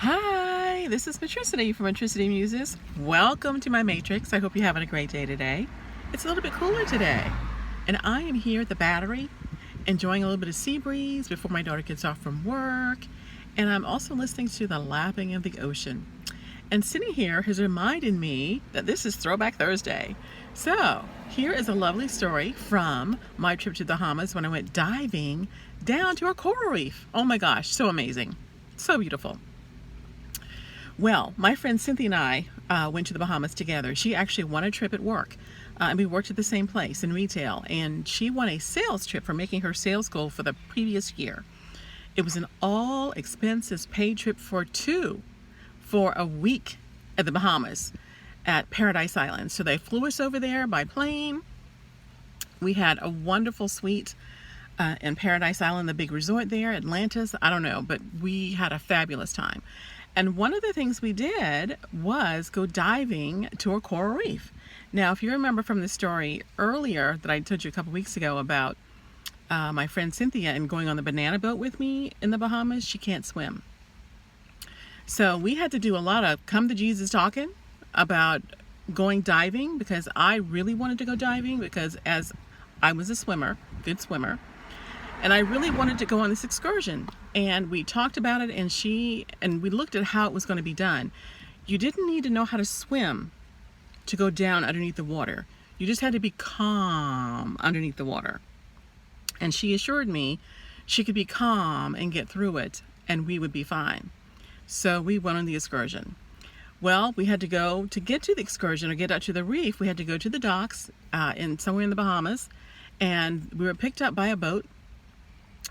Hi, this is Matricity from Matricity Muses. Welcome to my matrix. I hope you're having a great day today. It's a little bit cooler today, and I am here at the Battery enjoying a little bit of sea breeze before my daughter gets off from work, and I'm also listening to the lapping of the ocean. And sitting here has reminded me that this is Throwback Thursday. So here is a lovely story from my trip to the Bahamas when I went diving down to a coral reef. Oh my gosh, so amazing, so beautiful. Well, my friend Cynthia and I went to the Bahamas together. She actually won a trip at work, and we worked at the same place in retail, and she won a sales trip for making her sales goal for the previous year. It was an all expenses paid trip for two for a week at the Bahamas at Paradise Island. So they flew us over there by plane. We had a wonderful suite in Paradise Island, the big resort there, Atlantis. I don't know, but we had a fabulous time. And one of the things we did was go diving to a coral reef. Now, if you remember from the story earlier that I told you a couple weeks ago about my friend Cynthia and going on the banana boat with me in the Bahamas, she can't swim. So we had to do a lot of come to Jesus talking about going diving, because I really wanted to go diving because as I was a swimmer, good swimmer, and I really wanted to go on this excursion. And we talked about it, and we looked at how it was going to be done. You didn't need to know how to swim to go down underneath the water. You just had to be calm underneath the water. And she assured me she could be calm and get through it, and we would be fine. So we went on the excursion. Well, we had to go to get to the excursion or get out to the reef. We had to go to the docks somewhere in the Bahamas, and we were picked up by a boat.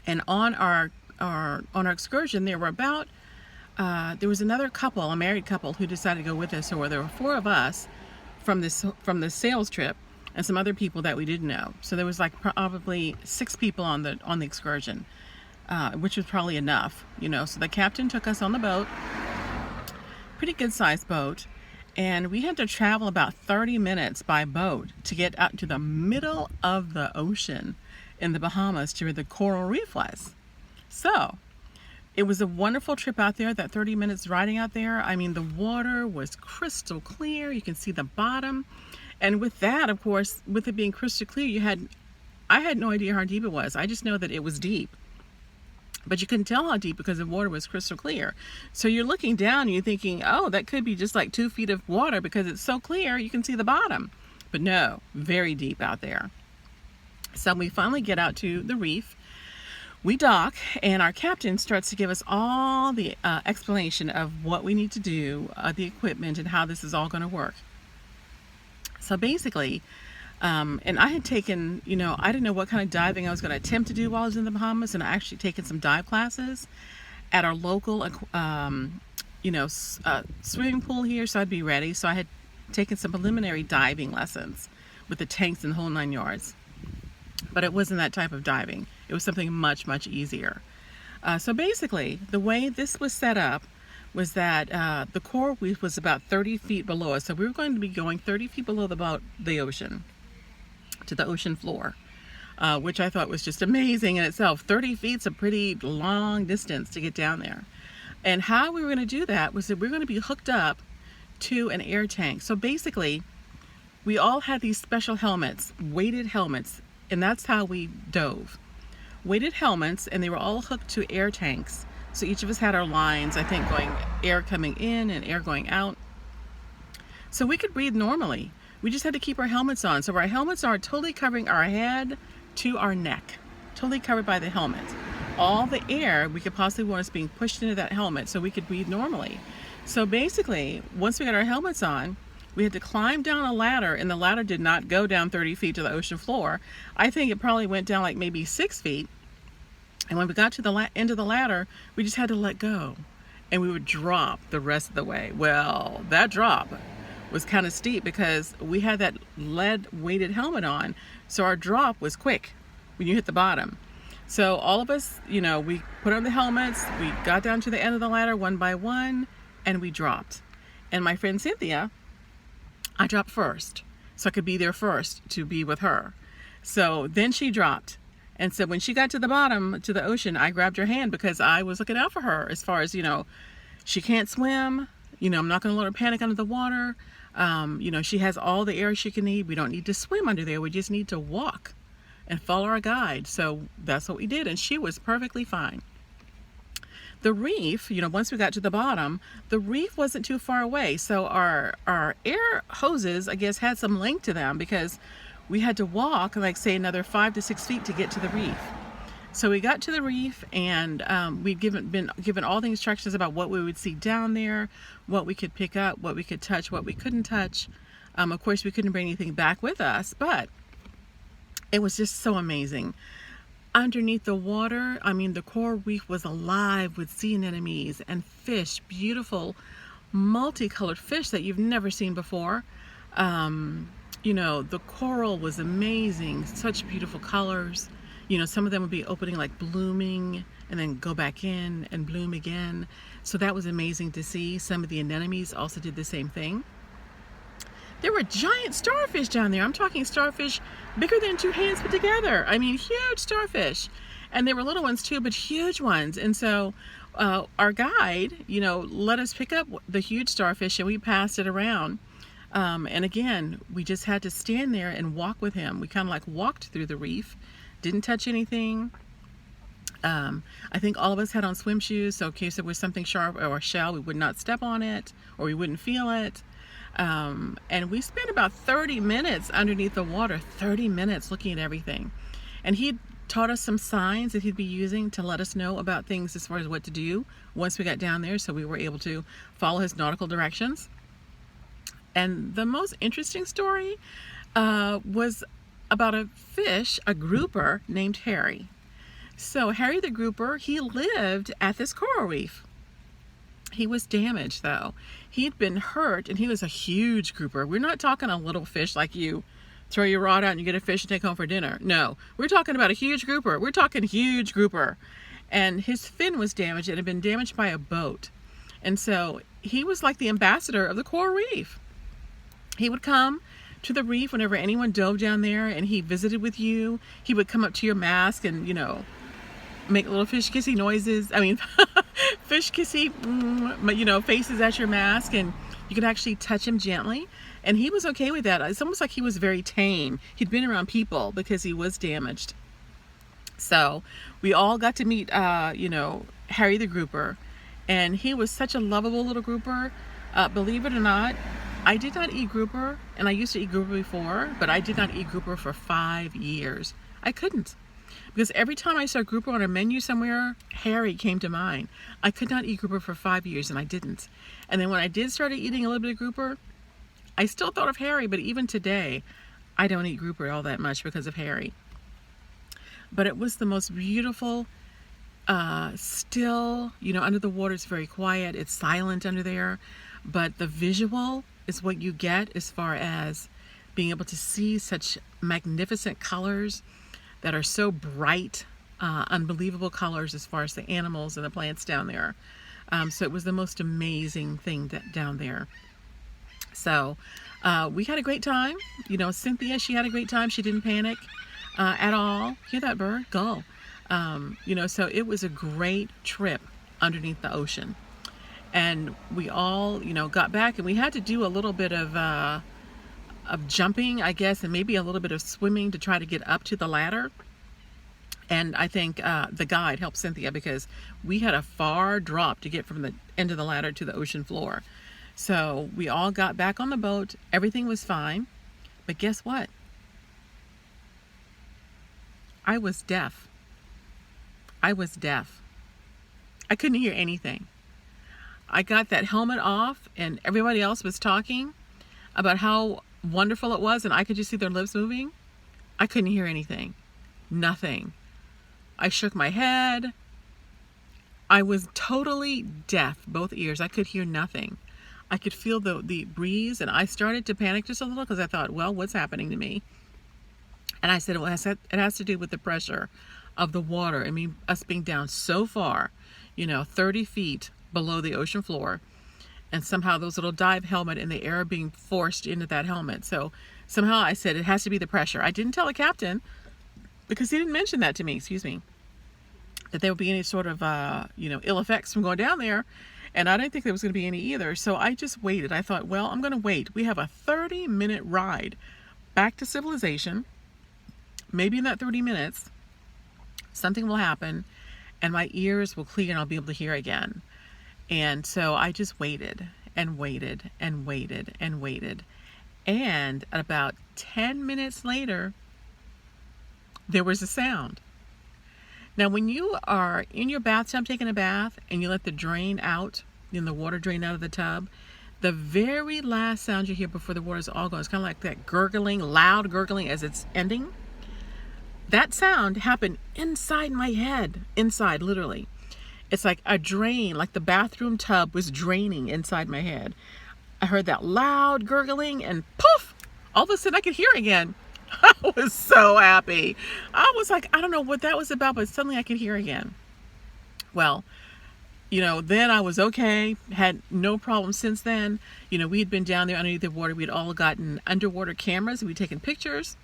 And on our excursion, there were there was another couple, a married couple, who decided to go with us. So there were four of us from the sales trip, and some other people that we didn't know. So there was like probably 6 people on the excursion, which was probably enough, you know. So the captain took us on the boat, pretty good sized boat, and we had to travel about 30 minutes by boat to get out to the middle of the ocean in the Bahamas to where the coral reef was. So it was a wonderful trip out there, that 30 minutes riding out there. I mean, the water was crystal clear. You can see the bottom. And with that, of course, with it being crystal clear, I had no idea how deep it was. I just know that it was deep. But you couldn't tell how deep because the water was crystal clear. So you're looking down and you're thinking, oh, that could be just like 2 feet of water because it's so clear you can see the bottom. But no, very deep out there. So we finally get out to the reef. We dock, and our captain starts to give us all the explanation of what we need to do, the equipment, and how this is all going to work. So basically, and I had taken, I didn't know what kind of diving I was going to attempt to do while I was in the Bahamas, and I actually taken some dive classes at our local, swimming pool here, so I'd be ready. So I had taken some preliminary diving lessons with the tanks and the whole 9 yards. But it wasn't that type of diving. It was something much, much easier. So basically, the way this was set up was that the coral reef was about 30 feet below us. So we were going to be going 30 feet below the ocean, to the ocean floor, which I thought was just amazing in itself. 30 feet's a pretty long distance to get down there. And how we were going to do that was that we were going to be hooked up to an air tank. So basically, we all had these special helmets, weighted helmets, and that's how we dove. Weighted helmets, and they were all hooked to air tanks. So each of us had our lines, I think, going air coming in and air going out. So we could breathe normally. We just had to keep our helmets on. So our helmets are totally covering our head to our neck, totally covered by the helmet. All the air we could possibly want is being pushed into that helmet so we could breathe normally. So basically, once we got our helmets on, we had to climb down a ladder, and the ladder did not go down 30 feet to the ocean floor. I think it probably went down like maybe 6 feet. And when we got to the end of the ladder, we just had to let go, and we would drop the rest of the way. Well, that drop was kind of steep because we had that lead-weighted helmet on, so our drop was quick when you hit the bottom. So all of us, we put on the helmets, we got down to the end of the ladder one by one, and we dropped. And my friend Cynthia, I dropped first, so I could be there first to be with her. So then she dropped, And so when she got to the bottom, to the ocean, I grabbed her hand because I was looking out for her as far as, She can't swim. I'm not going to let her panic under the water. She has all the air she can need. We don't need to swim under there. We just need to walk and follow our guide. So that's what we did, and she was perfectly fine. The reef, once we got to the bottom, the reef wasn't too far away. So our air hoses, I guess, had some length to them because we had to walk, like say, another 5 to 6 feet to get to the reef. So we got to the reef, and we'd been given all the instructions about what we would see down there, what we could pick up, what we could touch, what we couldn't touch. Of course, we couldn't bring anything back with us, but it was just so amazing. Underneath the water, the coral reef was alive with sea anemones and fish, beautiful multicolored fish that you've never seen before. The coral was amazing, such beautiful colors. Some of them would be opening, like blooming, and then go back in and bloom again. So that was amazing to see. Some of the anemones also did the same thing. There were giant starfish down there. I'm talking starfish bigger than 2 hands put together. Huge starfish. And there were little ones too, but huge ones. And so our guide, let us pick up the huge starfish, and we passed it around. And again, we just had to stand there and walk with him. We kind of like walked through the reef, didn't touch anything. I think all of us had on swim shoes, so in case there was something sharp or a shell, we would not step on it, or we wouldn't feel it. And we spent about 30 minutes underneath the water, 30 minutes looking at everything. And he taught us some signs that he'd be using to let us know about things as far as what to do once we got down there, so we were able to follow his nautical directions. And the most interesting story was about a fish, a grouper named Harry. So Harry the grouper, he lived at this coral reef. He was damaged though. He'd been hurt, and he was a huge grouper. We're not talking a little fish like you throw your rod out and you get a fish and take home for dinner. No, we're talking about a huge grouper. We're talking huge grouper. And his fin was damaged. It had been damaged by a boat. And so he was like the ambassador of the coral reef. He would come to the reef whenever anyone dove down there, and he visited with you. He would come up to your mask and, make little fish kissy noises. Fish kissy, faces at your mask, and you could actually touch him gently. And he was okay with that. It's almost like he was very tame. He'd been around people because he was damaged. So we all got to meet, Harry the grouper, and he was such a lovable little grouper. Believe it or not, I did not eat grouper, and I used to eat grouper before, but I did not eat grouper for 5 years. I couldn't. Because every time I saw grouper on a menu somewhere, Harry came to mind. I could not eat grouper for 5 years, and I didn't. And then when I did start eating a little bit of grouper, I still thought of Harry, but even today, I don't eat grouper all that much because of Harry. But it was the most beautiful, still, under the water, it's very quiet, it's silent under there, but the visual is what you get as far as being able to see such magnificent colors that are so bright, unbelievable colors as far as the animals and the plants down there. So it was the most amazing thing down there. So we had a great time. Cynthia, she had a great time. She didn't panic at all. Hear that bird? Go. So it was a great trip underneath the ocean. And we all, got back, and we had to do a little bit of jumping, I guess, and maybe a little bit of swimming to try to get up to the ladder. And I think the guide helped Cynthia because we had a far drop to get from the end of the ladder to the ocean floor. So we all got back on the boat. Everything was fine. But guess what? I was deaf. I was deaf. I couldn't hear anything. I got that helmet off, and everybody else was talking about how wonderful it was, and I could just see their lips moving. I couldn't hear anything. Nothing. I shook my head. I was totally deaf, both ears. I could hear nothing. I could feel the breeze, and I started to panic just a little because I thought, well, what's happening to me? And I said, well, it has to do with the pressure of the water. Us being down so far, 30 feet below the ocean floor, and somehow those little dive helmet and the air being forced into that helmet. So somehow I said it has to be the pressure. I didn't tell the captain because he didn't mention that to me, that there would be any sort of, ill effects from going down there. And I didn't think there was going to be any either. So I just waited. I thought, well, I'm going to wait. We have a 30-minute ride back to civilization. Maybe in that 30 minutes, something will happen and my ears will clear and I'll be able to hear again. And so I just waited and waited and waited and waited. And about 10 minutes later, there was a sound. Now, when you are in your bathtub taking a bath and you let the drain out, the water drain out of the tub, the very last sound you hear before the water's all gone, it's kind of like that gurgling, loud gurgling as it's ending. That sound happened inside my head, inside, literally. It's like a drain, like the bathroom tub was draining inside my head. I heard that loud gurgling and poof, all of a sudden I could hear again. I was so happy. I was like, I don't know what that was about, but suddenly I could hear again. Well, then I was okay, had no problem since then. We had been down there underneath the water. We'd all gotten underwater cameras. We'd taken pictures,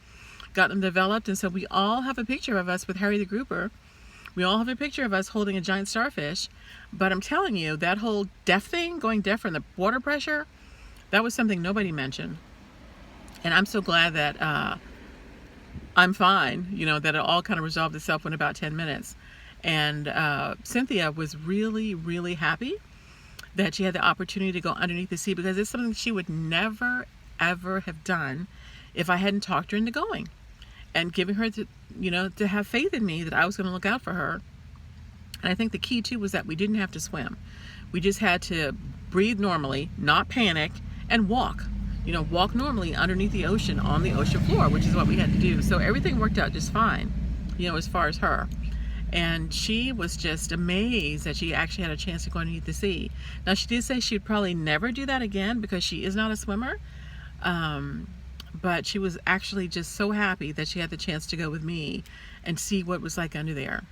got them developed. And so we all have a picture of us with Harry the Grouper. We all have a picture of us holding a giant starfish. But I'm telling you, that whole deaf thing, going deaf from the water pressure, that was something nobody mentioned. And I'm so glad that I'm fine, that it all kind of resolved itself in about 10 minutes. And Cynthia was really, really happy that she had the opportunity to go underneath the sea, because it's something she would never, ever have done if I hadn't talked her into going and giving her to have faith in me that I was going to look out for her. And I think the key too was that we didn't have to swim. We just had to breathe normally, not panic, and walk. Walk normally underneath the ocean on the ocean floor, which is what we had to do. So everything worked out just fine, as far as her. And she was just amazed that she actually had a chance to go underneath the sea. Now, she did say she'd probably never do that again because she is not a swimmer. But she was actually just so happy that she had the chance to go with me and see what it was like under there.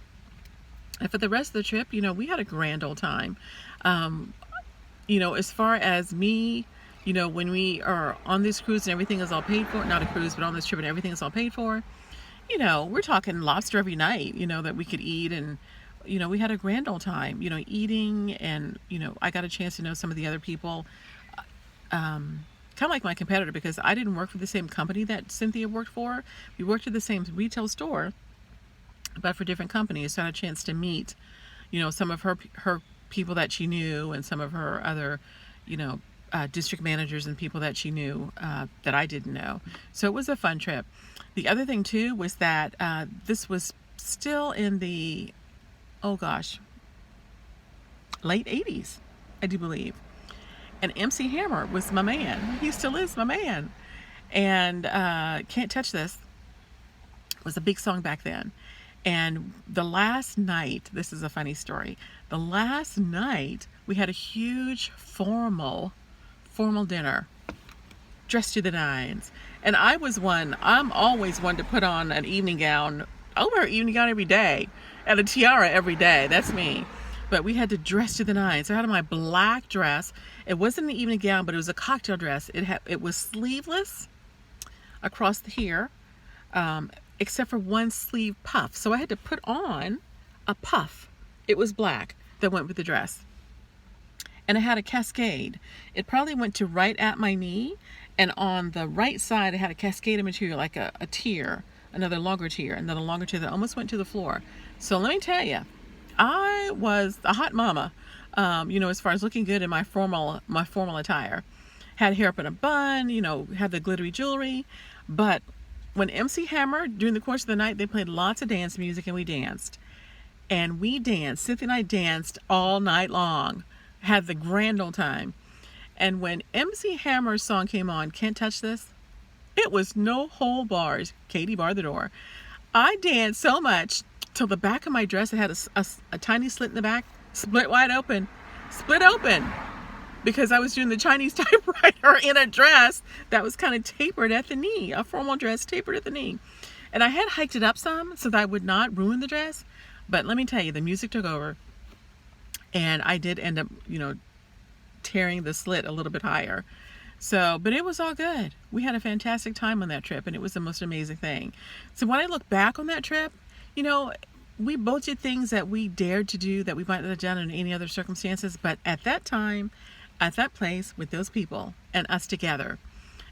And for the rest of the trip, we had a grand old time. As far as me, when we are on this cruise and everything is all paid for, not a cruise, but on this trip and everything is all paid for, we're talking lobster every night, that we could eat. And, we had a grand old time, eating. And, I got a chance to know some of the other people, kind of like my competitor, because I didn't work for the same company that Cynthia worked for. We worked at the same retail store, but for different companies. So I had a chance to meet, some of her people that she knew, and some of her other, district managers and people that she knew that I didn't know. So it was a fun trip. The other thing too was that this was still in the, late 80s, I do believe. And MC Hammer was my man. He still is my man. And Can't Touch This was a big song back then. And the last night, this is a funny story. The last night, we had a huge formal dinner, dressed to the nines. And I'm always one to put on an evening gown. I wear an evening gown every day and a tiara every day. That's me. But we had to dress to the nines. So I had my black dress. It wasn't an evening gown, but it was a cocktail dress. It was sleeveless across here, except for one sleeve puff. So I had to put on a puff. It was black that went with the dress. And I had a cascade. It probably went to right at my knee. And on the right side, I had a cascade of material, like a tier, another longer tier, and then a longer tier that almost went to the floor. So let me tell you, I was a hot mama, as far as looking good in my formal attire. Had hair up in a bun, had the glittery jewelry. But when MC Hammer, during the course of the night, they played lots of dance music and we danced. And we danced. Cynthia and I danced all night long. Had the grand old time. And when MC Hammer's song came on, Can't Touch This, it was no whole bars. Katie barred the door. I danced so much till the back of my dress, it had a tiny slit in the back, split open, because I was doing the Chinese typewriter in a dress that was kind of tapered at the knee, a formal dress tapered at the knee. And I had hiked it up some so that I would not ruin the dress. But let me tell you, the music took over. And I did end up, tearing the slit a little bit higher. So, but it was all good. We had a fantastic time on that trip, and it was the most amazing thing. So when I look back on that trip, we both did things that we dared to do that we might not have done in any other circumstances. But at that time, at that place, with those people and us together,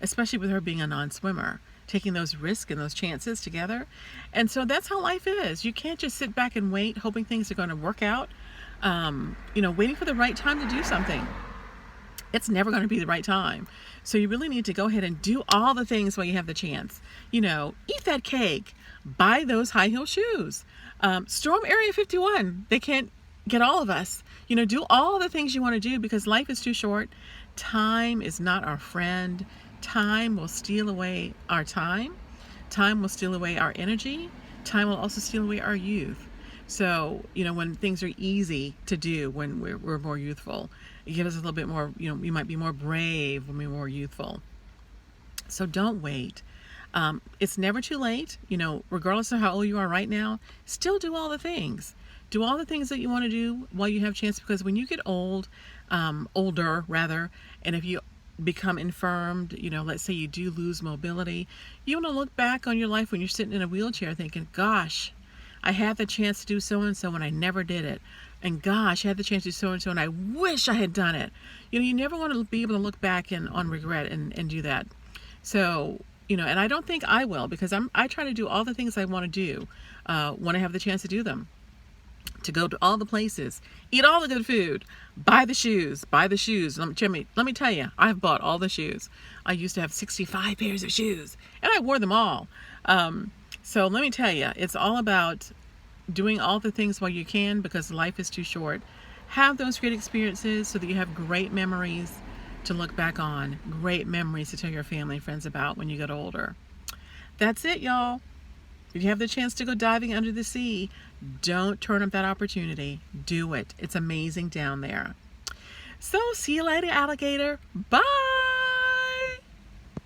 especially with her being a non-swimmer, taking those risks and those chances together. And so that's how life is. You can't just sit back and wait, hoping things are going to work out, waiting for the right time to do something. It's never going to be the right time. So you really need to go ahead and do all the things while you have the chance. Eat that cake, buy those high heel shoes, storm Area 51. They can't get all of us. Do all the things you want to do, because life is too short. Time is not our friend. Time will steal away our time. Time will steal away our energy. Time will also steal away our youth. So, when things are easy to do, when we're more youthful, it gives us a little bit more, we might be more brave when we're more youthful. So don't wait. It's never too late, regardless of how old you are right now, still do all the things. Do all the things that you want to do while you have a chance, because when you get older rather, and if you become infirmed, let's say you do lose mobility, you want to look back on your life when you're sitting in a wheelchair thinking, gosh, I had the chance to do so-and-so and I never did it. And gosh, I had the chance to do so-and-so and I wish I had done it. You never want to be able to look back on regret and do that. So, and I don't think I will, because I try to do all the things I want to do when I have the chance to do them. To go to all the places, eat all the good food, buy the shoes. Let me tell you, I've bought all the shoes. I used to have 65 pairs of shoes, and I wore them all. So let me tell you, it's all about doing all the things while you can, because life is too short. Have those great experiences so that you have great memories to look back on, great memories to tell your family and friends about when you get older. That's it, y'all. If you have the chance to go diving under the sea, don't turn up that opportunity. Do it. It's amazing down there. So see you later, alligator. Bye.